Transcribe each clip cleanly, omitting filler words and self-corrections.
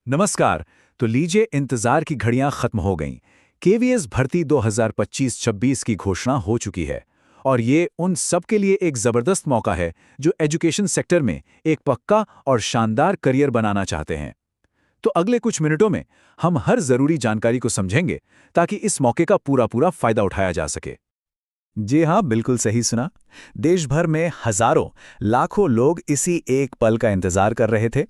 नमस्कार। तो लीजिए, इंतजार की घड़ियां खत्म हो गईं। केवीएस भर्ती 2025-26 की घोषणा हो चुकी है और ये उन सब के लिए एक जबरदस्त मौका है जो एजुकेशन सेक्टर में एक पक्का और शानदार करियर बनाना चाहते हैं। तो अगले कुछ मिनटों में हम हर जरूरी जानकारी को समझेंगे ताकि इस मौके का पूरा पूरा फायदा उठाया जा सके। जी हाँ, बिल्कुल सही सुना। देश भर में हजारों, लाखों लोग इसी एक पल का इंतजार कर रहे थे।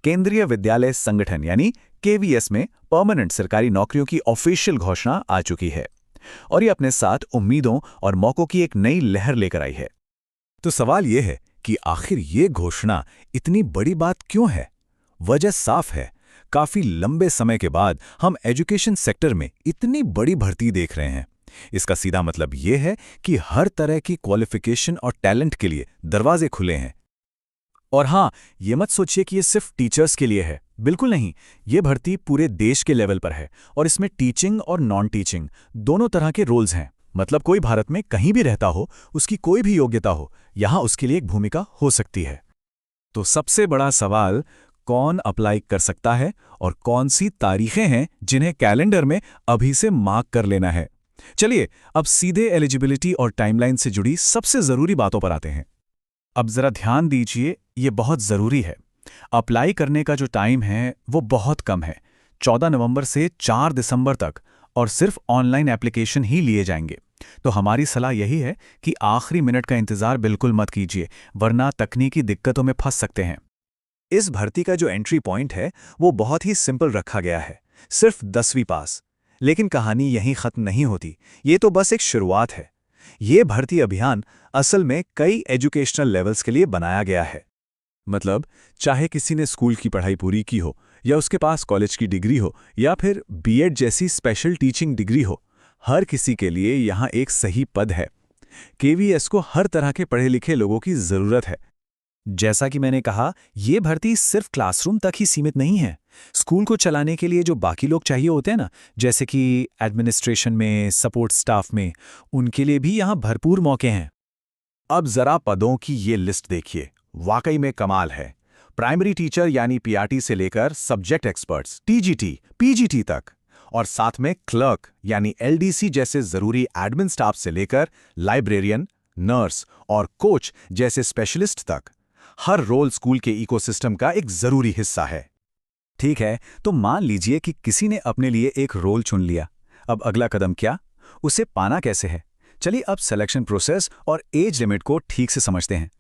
केंद्रीय विद्यालय संगठन यानी केवीएस में परमानेंट सरकारी नौकरियों की ऑफिशियल घोषणा आ चुकी है और ये अपने साथ उम्मीदों और मौकों की एक नई लहर लेकर आई है। तो सवाल ये है कि आखिर ये घोषणा इतनी बड़ी बात क्यों है? वजह साफ है। काफी लंबे समय के बाद हम एजुकेशन सेक्टर में इतनी बड़ी भर्ती देख रहे हैं। इसका सीधा मतलब ये है कि हर तरह की क्वालिफिकेशन और टैलेंट के लिए दरवाजे खुले हैं। और हाँ, ये मत सोचिए कि ये सिर्फ टीचर्स के लिए है। बिल्कुल नहीं। ये भर्ती पूरे देश के लेवल पर है और इसमें टीचिंग और नॉन टीचिंग दोनों तरह के रोल्स हैं। मतलब कोई भारत में कहीं भी रहता हो, उसकी कोई भी योग्यता हो, यहाँ उसके लिए एक भूमिका हो सकती है। तो सबसे बड़ा सवाल, कौन अप्लाई कर सकता है और कौन सी तारीखें हैं जिन्हें कैलेंडर में अभी से मार्क कर लेना है। चलिए अब सीधे एलिजिबिलिटी और टाइमलाइन से जुड़ी सबसे जरूरी बातों पर आते हैं। अब जरा ध्यान दीजिए, ये बहुत जरूरी है। अप्लाई करने का जो टाइम है वो बहुत कम है, 14 नवंबर से 4 दिसंबर तक, और सिर्फ ऑनलाइन एप्लीकेशन ही लिए जाएंगे। तो हमारी सलाह यही है कि आखिरी मिनट का इंतजार बिल्कुल मत कीजिए, वरना तकनीकी दिक्कतों में फंस सकते हैं। इस भर्ती का जो एंट्री पॉइंट है वो बहुत ही सिंपल रखा गया है, सिर्फ 10वीं पास। लेकिन कहानी यहीं खत्म नहीं होती, ये तो बस एक शुरुआत है। ये भर्ती अभियान असल में कई एजुकेशनल लेवल्स के लिए बनाया गया है। मतलब चाहे किसी ने स्कूल की पढ़ाई पूरी की हो, या उसके पास कॉलेज की डिग्री हो, या फिर बीएड जैसी स्पेशल टीचिंग डिग्री हो, हर किसी के लिए यहाँ एक सही पद है। केवीएस को हर तरह के पढ़े लिखे लोगों की जरूरत है। जैसा कि मैंने कहा, ये भर्ती सिर्फ क्लासरूम तक ही सीमित नहीं है। स्कूल को चलाने के लिए जो बाकी लोग चाहिए होते हैं ना, जैसे कि एडमिनिस्ट्रेशन में, सपोर्ट स्टाफ में, उनके लिए भी यहाँ भरपूर मौके हैं। अब जरा पदों की ये लिस्ट देखिए, वाकई में कमाल है। प्राइमरी टीचर यानी पीआरटी से लेकर सब्जेक्ट एक्सपर्ट्स टीजीटी, पीजीटी तक, और साथ में क्लर्क यानी एलडीसी जैसे जरूरी एडमिन स्टाफ से लेकर लाइब्रेरियन, नर्स और कोच जैसे स्पेशलिस्ट तक। हर रोल स्कूल के इकोसिस्टम का एक जरूरी हिस्सा है। ठीक है, तो मान लीजिए कि किसी ने अपने लिए एक रोल चुन लिया। अब अगला कदम क्या? उसे पाना कैसे है? चलिए अब सिलेक्शन प्रोसेस और एज लिमिट को ठीक से समझते हैं।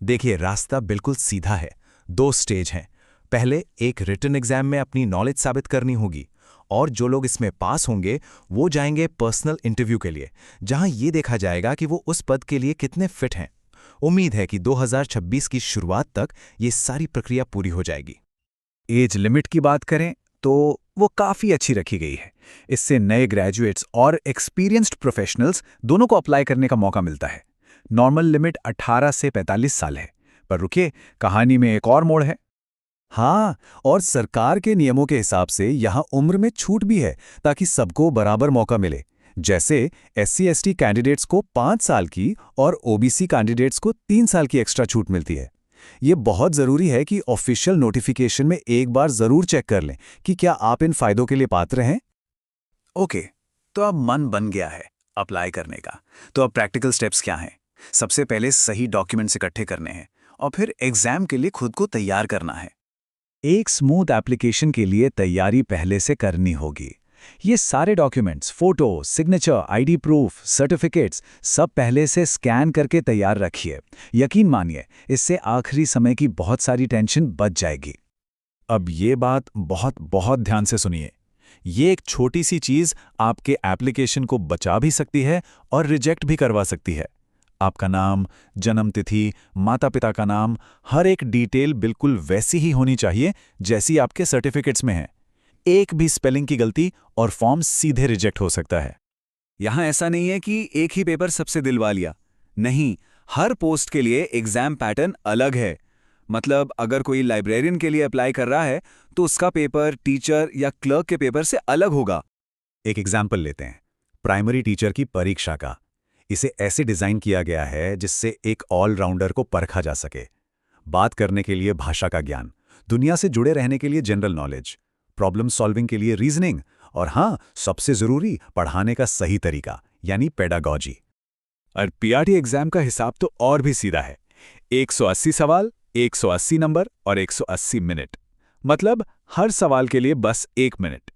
देखिए, रास्ता बिल्कुल सीधा है। 2 स्टेज हैं। पहले एक रिटन एग्जाम में अपनी नॉलेज साबित करनी होगी, और जो लोग इसमें पास होंगे वो जाएंगे पर्सनल इंटरव्यू के लिए, जहां ये देखा जाएगा कि वो उस पद के लिए कितने फिट हैं। उम्मीद है कि 2026 की शुरुआत तक ये सारी प्रक्रिया पूरी हो जाएगी। एज लिमिट की बात करें तो वो काफ़ी अच्छी रखी गई है। इससे नए ग्रेजुएट्स और एक्सपीरियंस्ड प्रोफेशनल्स दोनों को अप्लाई करने का मौका मिलता है। नॉर्मल लिमिट 18 से 45 साल है। पर रुकिए, कहानी में एक और मोड़ है। हाँ, और सरकार के नियमों के हिसाब से यहाँ उम्र में छूट भी है, ताकि सबको बराबर मौका मिले। जैसे एससी/एसटी कैंडिडेट्स को 5 साल की और ओबीसी कैंडिडेट्स को 3 साल की एक्स्ट्रा छूट मिलती है। ये बहुत ज़रूरी है कि ऑफिशियल नोटिफिकेशन में एक बार ज़रूर चेक कर लें कि क्या आप इन फायदों के लिए पात्र हैं। ओके, तो अब मन बन गया है अप्लाई करने का। तो अब प्रैक्टिकल स्टेप्स क्या हैं? सबसे पहले सही डॉक्यूमेंट्स इकट्ठे करने हैं और फिर एग्जाम के लिए खुद को तैयार करना है। एक स्मूथ एप्लीकेशन के लिए तैयारी पहले से करनी होगी। ये सारे documents, photo, signature, ID proof, certificates, सब पहले से स्कैन करके तैयार रखिए। यकीन मानिए, इससे आखिरी समय की बहुत सारी टेंशन बच जाएगी। अब ये बात बहुत बहुत ध्यान से सुनिए। ये एक छोटी सी चीज़ आपके एप्लीकेशन को बचा भी सकती है और रिजेक्ट भी करवा सकती है। आपका नाम, जन्म तिथि, माता पिता का नाम, हर एक डिटेल बिल्कुल वैसी ही होनी चाहिए जैसी आपके सर्टिफिकेट्स में है। एक भी स्पेलिंग की गलती और फॉर्म सीधे रिजेक्ट हो सकता है। यहाँ ऐसा नहीं है कि एक ही पेपर सबसे दिलवा लिया। नहीं, हर पोस्ट के लिए एग्जाम पैटर्न अलग है। मतलब अगर कोई लाइब्रेरियन के लिए अप्लाई कर रहा है तो उसका पेपर टीचर या क्लर्क के पेपर से अलग होगा। एक एग्जाम्पल लेते हैं, प्राइमरी टीचर की परीक्षा का। इसे ऐसे डिजाइन किया गया है जिससे एक ऑलराउंडर को परखा जा सके। बात करने के लिए भाषा का ज्ञान, दुनिया से जुड़े रहने के लिए जनरल नॉलेज, प्रॉब्लम सॉल्विंग के लिए रीजनिंग, और हाँ, सबसे जरूरी पढ़ाने का सही तरीका यानी पेडागॉजी। और पीआरटी एग्जाम का हिसाब तो और भी सीधा है। 180 सवाल, 180 नंबर और 180 मिनट, मतलब हर सवाल के लिए बस 1 मिनट।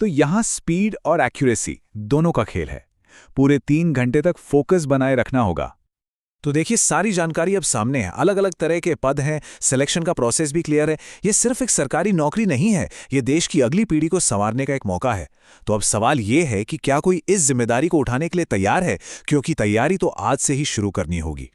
तो यहां स्पीड और एक्यूरेसी दोनों का खेल है। पूरे 3 घंटे तक फोकस बनाए रखना होगा। तो देखिए, सारी जानकारी अब सामने है। अलग अलग तरह के पद हैं, सिलेक्शन का प्रोसेस भी क्लियर है। ये सिर्फ एक सरकारी नौकरी नहीं है, ये देश की अगली पीढ़ी को संवारने का एक मौका है। तो अब सवाल ये है कि क्या कोई इस जिम्मेदारी को उठाने के लिए तैयार है, क्योंकि तैयारी तो आज से ही शुरू करनी होगी।